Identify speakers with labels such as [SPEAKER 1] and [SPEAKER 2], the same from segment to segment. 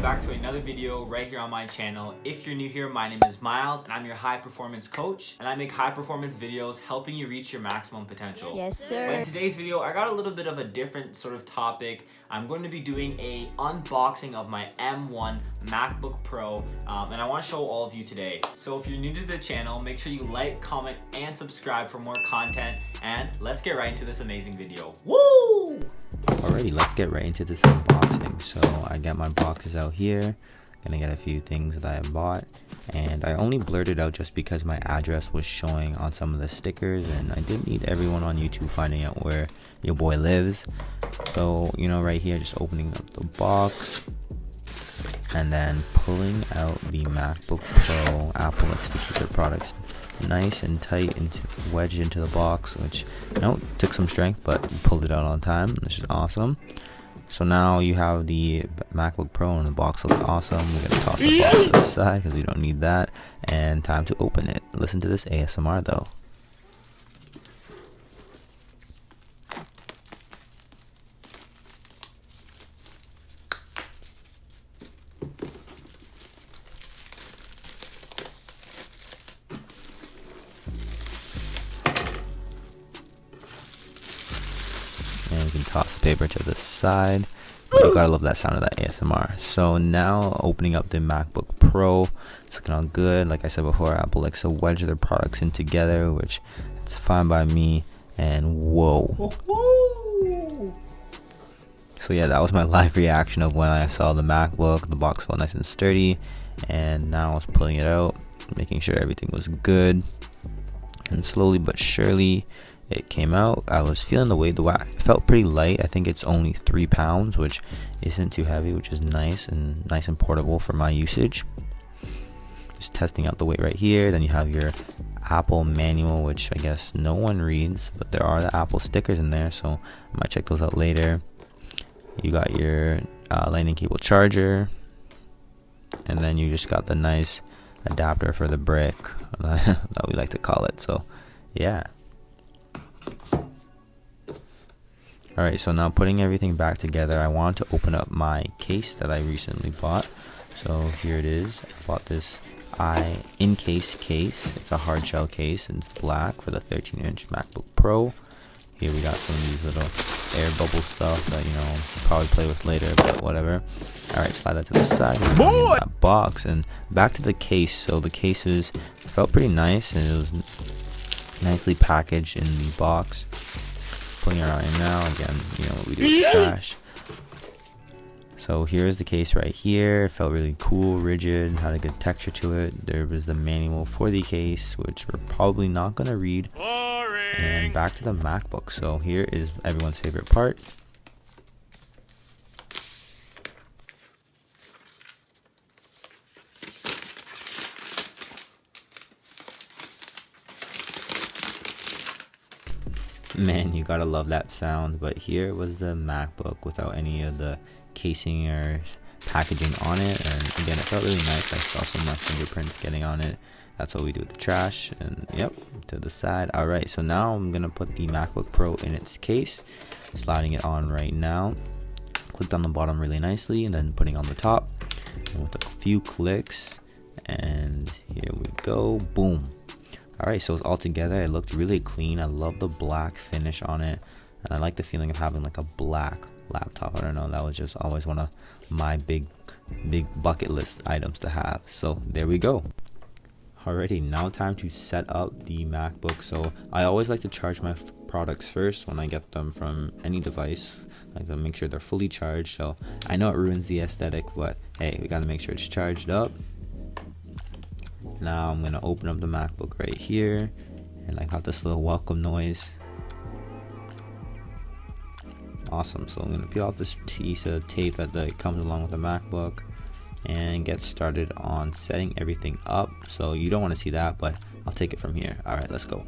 [SPEAKER 1] back to another video right here on my channel. If you're new here, my name is Miles and I'm your high performance coach, and I make high performance videos helping you reach your maximum potential.
[SPEAKER 2] Yes, sir.
[SPEAKER 1] But in today's video, I got a little bit of a different sort of topic. I'm going to be doing a unboxing of my M1 Macbook Pro, and I want to show all of you today. So if you're new to the channel, make sure you like, comment, and subscribe for more content, and let's get right into this amazing video. Woo!
[SPEAKER 3] Alrighty, let's get right into this unboxing. So I got my boxes out here. Gonna get a few things that I bought, and I only blurred it out just because my address was showing on some of the stickers, and I didn't need everyone on YouTube finding out where your boy lives. So, you know, right here, just opening up the box and then pulling out the MacBook Pro. Apple likes to keep their products nice and tight and wedged into the box, which, you know, took some strength, but pulled it out on time, which is awesome. So now you have the MacBook Pro and the box looks awesome. We're gonna toss the box to the side because we don't need that, and time to open it. Listen to this ASMR though. And we can toss the paper to the side. You gotta love that sound of that ASMR. So now opening up the MacBook Pro, it's looking all good. Like I said before, Apple likes to wedge their products in together, which it's fine by me. And whoa. So yeah, that was my live reaction of when I saw the MacBook. The box felt nice and sturdy, and now I was pulling it out, making sure everything was good. And slowly but surely it came out. I was feeling the weight. It felt pretty light. I think it's only 3 pounds, which isn't too heavy, which is nice and portable for my usage. Just testing out the weight right here. Then you have your Apple manual, which I guess no one reads, but there are the Apple stickers in there, so I might check those out later. You got your lightning cable charger, and then you just got the nice adapter for the brick that we like to call it. So yeah. Alright, so now putting everything back together, I wanted to open up my case that I recently bought. So here it is. I bought this in-case case. It's a hard shell case, and it's black for the 13-inch MacBook Pro. Here we got some of these little air bubble stuff that, you know, we'll probably play with later, but whatever. Alright, slide that to the side. Boy! That box, and back to the case. So the cases felt pretty nice, and it was nicely packaged in the box. Pulling it out right now, again, you know what we do with trash. So here's the case right here. It felt really cool, rigid, had a good texture to it. There was the manual for the case, which we're probably not going to read. Boring. And back to the MacBook. So here is everyone's favorite part. Man, you gotta love that sound. But here was the MacBook without any of the casing or packaging on it, and again, it felt really nice. I saw some of my fingerprints getting on it. That's what we do with the trash. And yep, to the side. Alright, so now I'm gonna put the MacBook Pro in its case, sliding it on right now. Clicked on the bottom really nicely, and then putting on the top, and with a few clicks, and here we go. Boom. Alright, so it's all together. It looked really clean. I love the black finish on it, and I like the feeling of having like a black laptop. I don't know, that was just always one of my big bucket list items to have. So there we go. Alrighty, now time to set up the MacBook. So I always like to charge my products first when I get them from any device. I like to make sure they're fully charged. So I know it ruins the aesthetic, but hey, we gotta make sure it's charged up. Now I'm gonna open up the MacBook right here, and I got this little welcome noise. Awesome. So I'm gonna peel off this piece of tape that comes along with the MacBook and get started on setting everything up. So you don't want to see that, but I'll take it from here. All right, let's go.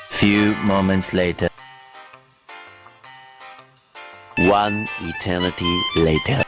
[SPEAKER 4] Few moments later. One eternity later.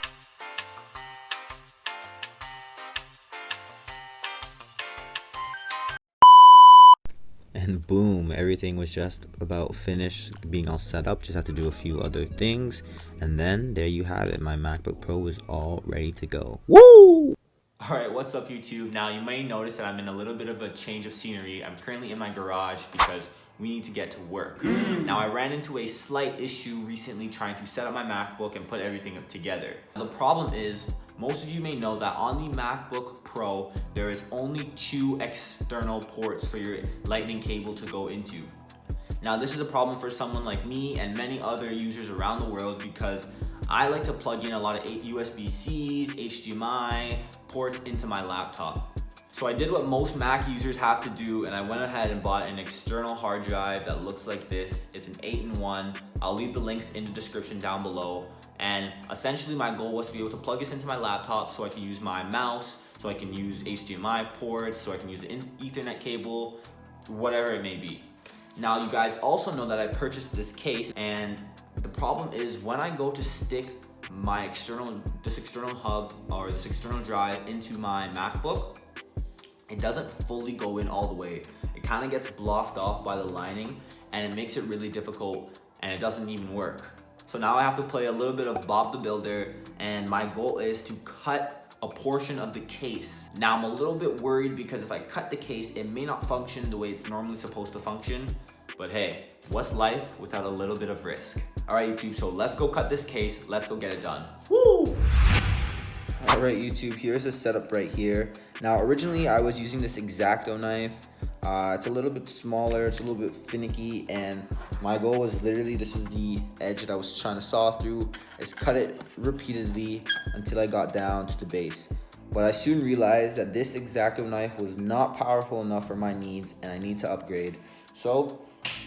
[SPEAKER 3] and boom, everything was just about finished, being all set up. Just had to do a few other things, and then there you have it. My MacBook Pro was all ready to go. Woo!
[SPEAKER 1] Alright, what's up YouTube? Now you may notice that I'm in a little bit of a change of scenery. I'm currently in my garage because we need to get to work. Now I ran into a slight issue recently trying to set up my MacBook and put everything up together. The problem is, most of you may know that on the MacBook Pro, there is only 2 external ports for your lightning cable to go into. Now this is a problem for someone like me and many other users around the world because I like to plug in a lot of USB-Cs, HDMI ports into my laptop. So I did what most Mac users have to do, and I went ahead and bought an external hard drive that looks like this. It's an 8-in-1. I'll leave the links in the description down below. And essentially my goal was to be able to plug this into my laptop so I can use my mouse, so I can use HDMI ports, so I can use the Ethernet cable, whatever it may be. Now you guys also know that I purchased this case, and the problem is when I go to stick my this external hub or this external drive into my MacBook, it doesn't fully go in all the way. It kind of gets blocked off by the lining, and it makes it really difficult, and it doesn't even work. So now I have to play a little bit of Bob the Builder, and my goal is to cut a portion of the case. Now I'm a little bit worried because if I cut the case, it may not function the way it's normally supposed to function. But hey, what's life without a little bit of risk? All right, YouTube, so let's go cut this case. Let's go get it done. Woo!
[SPEAKER 3] All right, YouTube, here's the setup right here. Now, originally I was using this X-Acto knife. It's a little bit smaller, it's a little bit finicky, and my goal was literally, this is the edge that I was trying to saw through, is cut it repeatedly until I got down to the base. But I soon realized that this X-Acto knife was not powerful enough for my needs, and I need to upgrade. So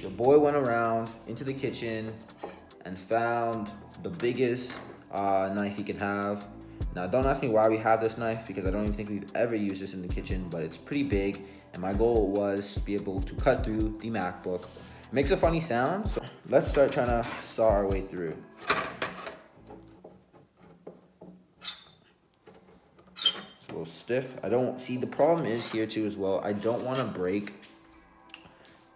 [SPEAKER 3] the boy went around into the kitchen and found the biggest knife he can have. Now don't ask me why we have this knife because I don't even think we've ever used this in the kitchen, but it's pretty big, and my goal was to be able to cut through the MacBook. It makes a funny sound, so let's start trying to saw our way through. It's a little stiff. I don't see, the problem is here too as well, I don't want to break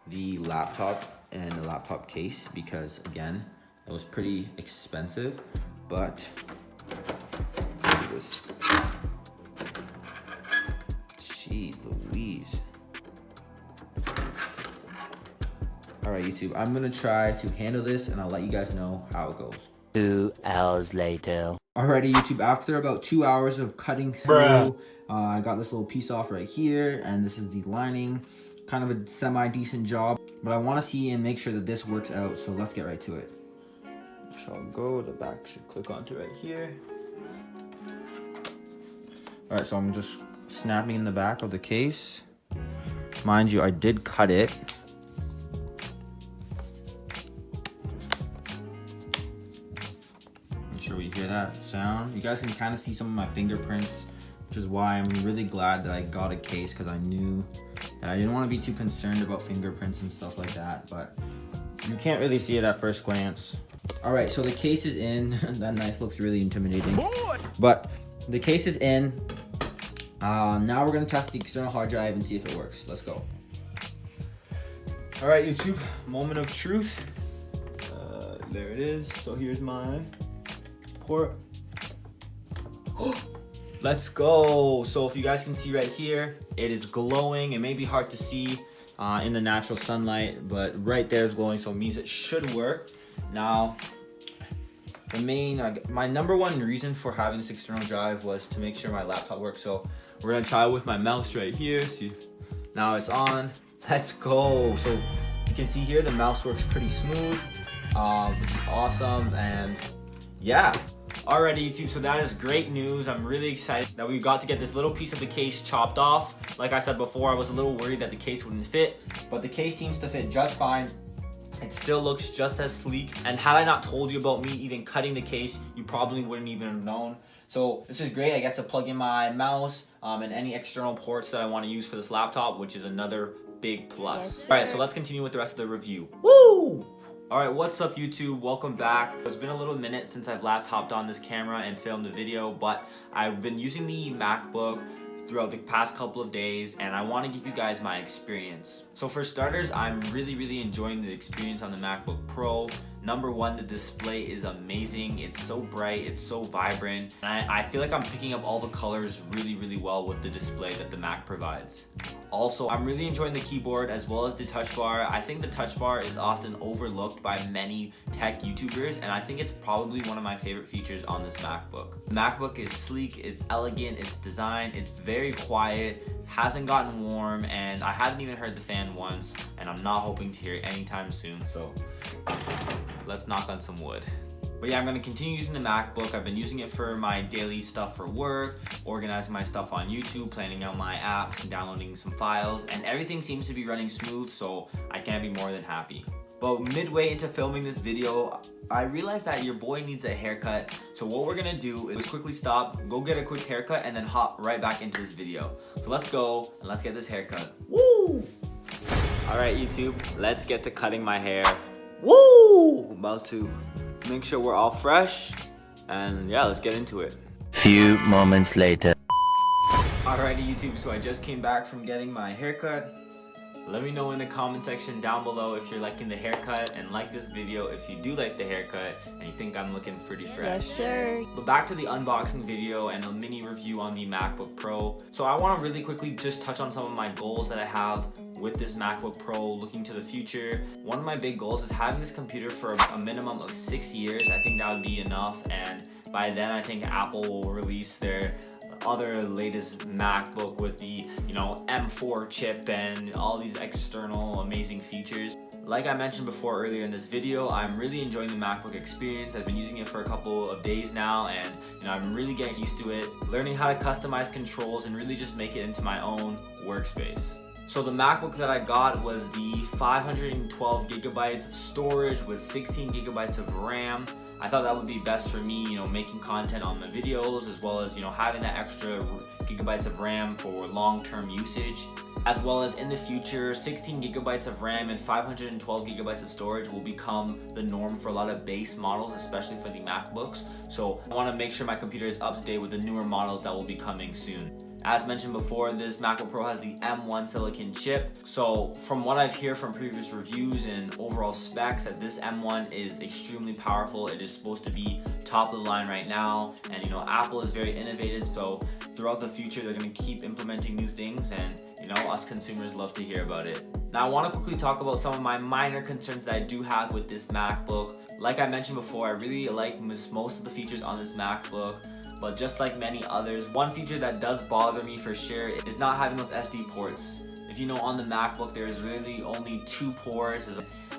[SPEAKER 3] the laptop and the laptop case because again, it was pretty expensive, but let's do this. Jeez Louise. All right, YouTube, I'm gonna try to handle this and I'll let you guys know how it goes.
[SPEAKER 4] 2 hours later.
[SPEAKER 3] Alrighty, YouTube, after about 2 hours of cutting through, I got this little piece off right here, and this is the lining. Kind of a semi-decent job, but I want to see and make sure that this works out, so let's get right to it. So I'll go, the back should click onto right here. Alright, so I'm just snapping in the back of the case. Mind you, I did cut it. Make sure we hear that sound. You guys can kind of see some of my fingerprints, which is why I'm really glad that I got a case, because I knew that I didn't want to be too concerned about fingerprints and stuff like that, but you can't really see it at first glance. All right, so the case is in. That knife looks really intimidating, but the case is in. Now we're gonna test the external hard drive and see if it works. Let's go. All right, YouTube, moment of truth. There it is. So here's my port. Let's go. So if you guys can see right here, it is glowing. It may be hard to see in the natural sunlight, but right there is glowing, so it means it should work. Now, my number one reason for having this external drive was to make sure my laptop works. So we're gonna try with my mouse right here. See, now it's on. Let's go. So you can see here, the mouse works pretty smooth, which is awesome, and yeah.
[SPEAKER 1] Alrighty, YouTube, so that is great news. I'm really excited that we got to get this little piece of the case chopped off. Like I said before, I was a little worried that the case wouldn't fit, but the case seems to fit just fine. It still looks just as sleek, and had I not told you about me even cutting the case, you probably wouldn't even have known. So this is great. I get to plug in my mouse and any external ports that I want to use for this laptop, which is another big plus. Yes, all right, so let's continue with the rest of the review. Woo! All right, what's up YouTube? Welcome back. It's been a little minute since I've last hopped on this camera and filmed a video, but I've been using the MacBook throughout the past couple of days, and I want to give you guys my experience. So for starters, I'm really enjoying the experience on the MacBook Pro. Number one, the display is amazing. It's so bright, it's so vibrant, and I feel like I'm picking up all the colors really well with the display that the Mac provides. Also, I'm really enjoying the keyboard as well as the touch bar. I think the touch bar is often overlooked by many tech YouTubers, and I think it's probably one of my favorite features on this MacBook. The MacBook is sleek, it's elegant, it's designed, it's very quiet, hasn't gotten warm, and I haven't even heard the fan once, and I'm not hoping to hear it anytime soon, so let's knock on some wood. But yeah, I'm gonna continue using the MacBook. I've been using it for my daily stuff for work, organizing my stuff on YouTube, planning out my apps, and downloading some files, and everything seems to be running smooth, so I can't be more than happy. But midway into filming this video, I realized that your boy needs a haircut. So what we're gonna do is quickly stop, go get a quick haircut, and then hop right back into this video. So let's go, and let's get this haircut. Woo! Alright YouTube, let's get to cutting my hair. Woo! About to make sure we're all fresh, and yeah, let's get into it.
[SPEAKER 4] Few moments later.
[SPEAKER 1] Alrighty YouTube, so I just came back from getting my haircut. Let me know in the comment section down below if you're liking the haircut, and like this video if you do like the haircut and you think I'm looking pretty fresh.
[SPEAKER 2] Yes, sir.
[SPEAKER 1] But back to the unboxing video and a mini review on the MacBook Pro. So I want to really quickly just touch on some of my goals that I have with this MacBook Pro looking to the future. One of my big goals is having this computer for a minimum of 6 years. I think that would be enough, and by then I think Apple will release their other latest MacBook with the M4 chip and all these external amazing features. Like I mentioned before earlier in this video, I'm really enjoying the MacBook experience. I've been using it for a couple of days now, and I'm really getting used to it, learning how to customize controls and really just make it into my own workspace. So the MacBook that I got was the 512 gigabytes of storage with 16 gigabytes of RAM. I thought that would be best for me, making content on my videos, as well as, having that extra gigabytes of RAM for long-term usage. As well as in the future, 16 gigabytes of RAM and 512 gigabytes of storage will become the norm for a lot of base models, especially for the MacBooks. So I want to make sure my computer is up to date with the newer models that will be coming soon. As mentioned before, this MacBook Pro has the M1 silicon chip. So from what I've heard from previous reviews and overall specs, that this M1 is extremely powerful. It is supposed to be top of the line right now, and Apple is very innovative, so throughout the future they're going to keep implementing new things, and us consumers love to hear about it. Now I want to quickly talk about some of my minor concerns that I do have with this MacBook. Like I mentioned before, I really like most of the features on this MacBook, but just like many others, one feature that does bother me for sure is not having those SD ports. If on the MacBook there's really only 2 ports.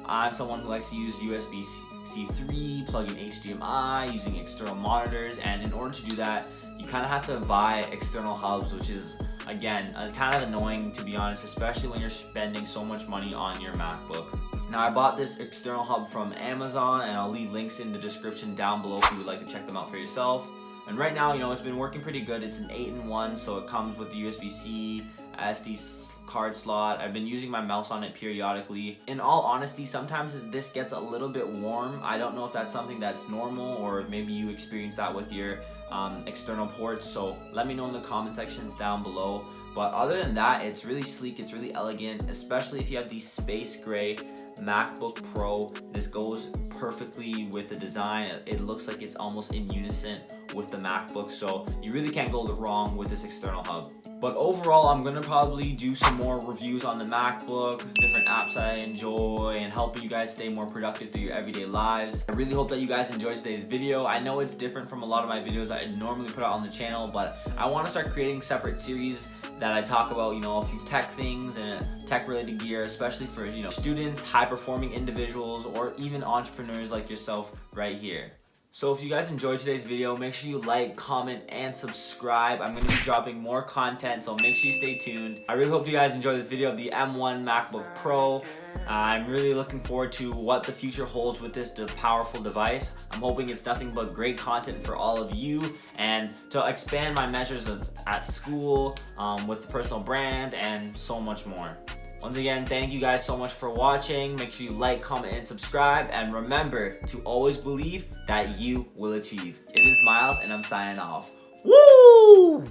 [SPEAKER 1] I'm someone who likes to use USB-C 3, plug in HDMI, using external monitors, and in order to do that, you kind of have to buy external hubs, which is, again, kind of annoying to be honest, especially when you're spending so much money on your MacBook. Now I bought this external hub from Amazon, and I'll leave links in the description down below if you would like to check them out for yourself. And right now, it's been working pretty good. It's an 8-in-1, so it comes with the USB-C, SD card slot. I've been using my mouse on it periodically. In all honesty, sometimes this gets a little bit warm. I don't know if that's something that's normal, or maybe you experience that with your external ports, so let me know in the comment sections down below. But other than that, it's really sleek, it's really elegant, especially if you have the space gray MacBook Pro. This goes perfectly with the design. It looks like it's almost in unison with the MacBook, so you really can't go wrong with this external hub. But overall, I'm gonna probably do some more reviews on the MacBook, different apps that I enjoy, and helping you guys stay more productive through your everyday lives. I really hope that you guys enjoyed today's video. I know it's different from a lot of my videos I normally put out on the channel, but I want to start creating separate series that I talk about, a few tech things and tech related gear, especially for, students, high performing individuals, or even entrepreneurs like yourself right here. So if you guys enjoyed today's video, make sure you like, comment, and subscribe. I'm going to be dropping more content, so make sure you stay tuned. I really hope you guys enjoyed this video of the M1 MacBook Pro. I'm really looking forward to what the future holds with this powerful device. I'm hoping it's nothing but great content for all of you, and to expand my measures at school, with personal brand, and so much more. Once again, thank you guys so much for watching. Make sure you like, comment, and subscribe. And remember to always believe that you will achieve. It is Miles, and I'm signing off. Woo!